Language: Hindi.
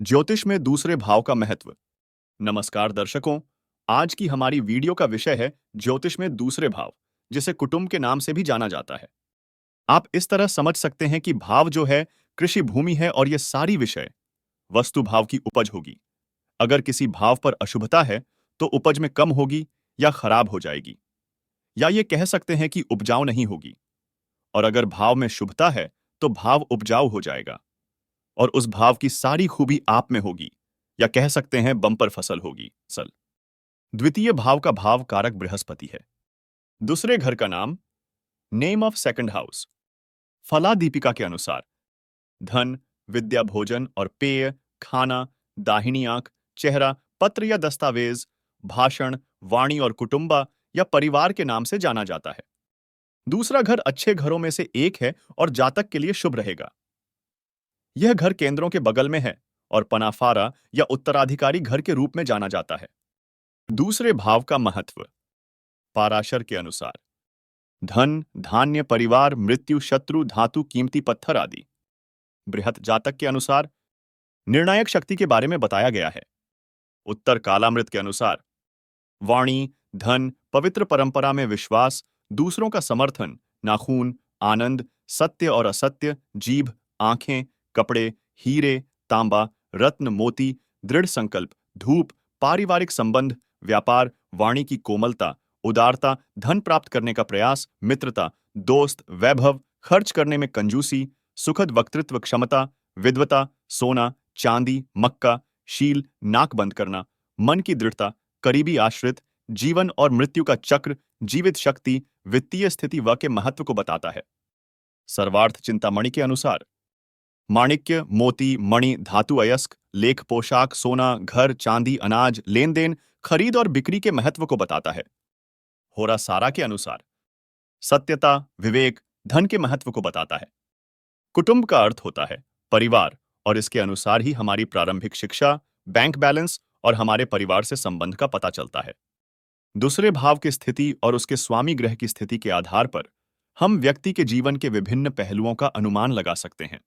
ज्योतिष में दूसरे भाव का महत्व। नमस्कार दर्शकों, आज की हमारी वीडियो का विषय है ज्योतिष में दूसरे भाव, जिसे कुटुंब के नाम से भी जाना जाता है। आप इस तरह समझ सकते हैं कि भाव जो है कृषि भूमि है और ये सारी विषय वस्तु भाव की उपज होगी। अगर किसी भाव पर अशुभता है तो उपज में कम होगी या खराब हो जाएगी, या ये कह सकते हैं कि उपजाऊ नहीं होगी। और अगर भाव में शुभता है तो भाव उपजाऊ हो जाएगा और उस भाव की सारी खूबी आप में होगी, या कह सकते हैं बम्पर फसल होगी। सल द्वितीय भाव का भाव कारक बृहस्पति है। दूसरे घर का नाम, नेम ऑफ सेकंड हाउस। फला दीपिका के अनुसार धन, विद्या, भोजन और पेय, खाना, दाहिनी आंख, चेहरा, पत्र या दस्तावेज, भाषण, वाणी और कुटुंबा या परिवार के नाम से जाना जाता है। दूसरा घर अच्छे घरों में से एक है और जातक के लिए शुभ रहेगा। यह घर केंद्रों के बगल में है और पनाफारा या उत्तराधिकारी घर के रूप में जाना जाता है। दूसरे भाव का महत्व पाराशर के अनुसार धन, धान्य, परिवार, मृत्यु, शत्रु, धातु, कीमती पत्थर आदि। बृहत जातक के अनुसार निर्णायक शक्ति के बारे में बताया गया है। उत्तर कालामृत के अनुसार वाणी, धन, पवित्र परंपरा में विश्वास, दूसरों का समर्थन, नाखून, आनंद, सत्य और असत्य, जीभ, आंखें, कपड़े, हीरे, तांबा, रत्न, मोती, दृढ़ संकल्प, धूप, पारिवारिक संबंध, व्यापार, वाणी की कोमलता, उदारता, धन प्राप्त करने का प्रयास, मित्रता, दोस्त, वैभव, खर्च करने में कंजूसी, सुखद वक्तृत्व क्षमता, विद्वता, सोना, चांदी, मक्का, शील, नाक बंद करना, मन की दृढ़ता, करीबी आश्रित, जीवन और मृत्यु का चक्र, जीवित शक्ति, वित्तीय स्थिति व के महत्व को बताता है। सर्वार्थ चिंतामणि के अनुसार माणिक्य, मोती, मणि, धातु अयस्क, लेख, पोशाक, सोना, घर, चांदी, अनाज, लेन देन, खरीद और बिक्री के महत्व को बताता है। होरा सारा के अनुसार सत्यता, विवेक, धन के महत्व को बताता है। कुटुंब का अर्थ होता है परिवार, और इसके अनुसार ही हमारी प्रारंभिक शिक्षा, बैंक बैलेंस और हमारे परिवार से संबंध का पता चलता है। दूसरे भाव की स्थिति और उसके स्वामी ग्रह की स्थिति के आधार पर हम व्यक्ति के जीवन के विभिन्न पहलुओं का अनुमान लगा सकते हैं।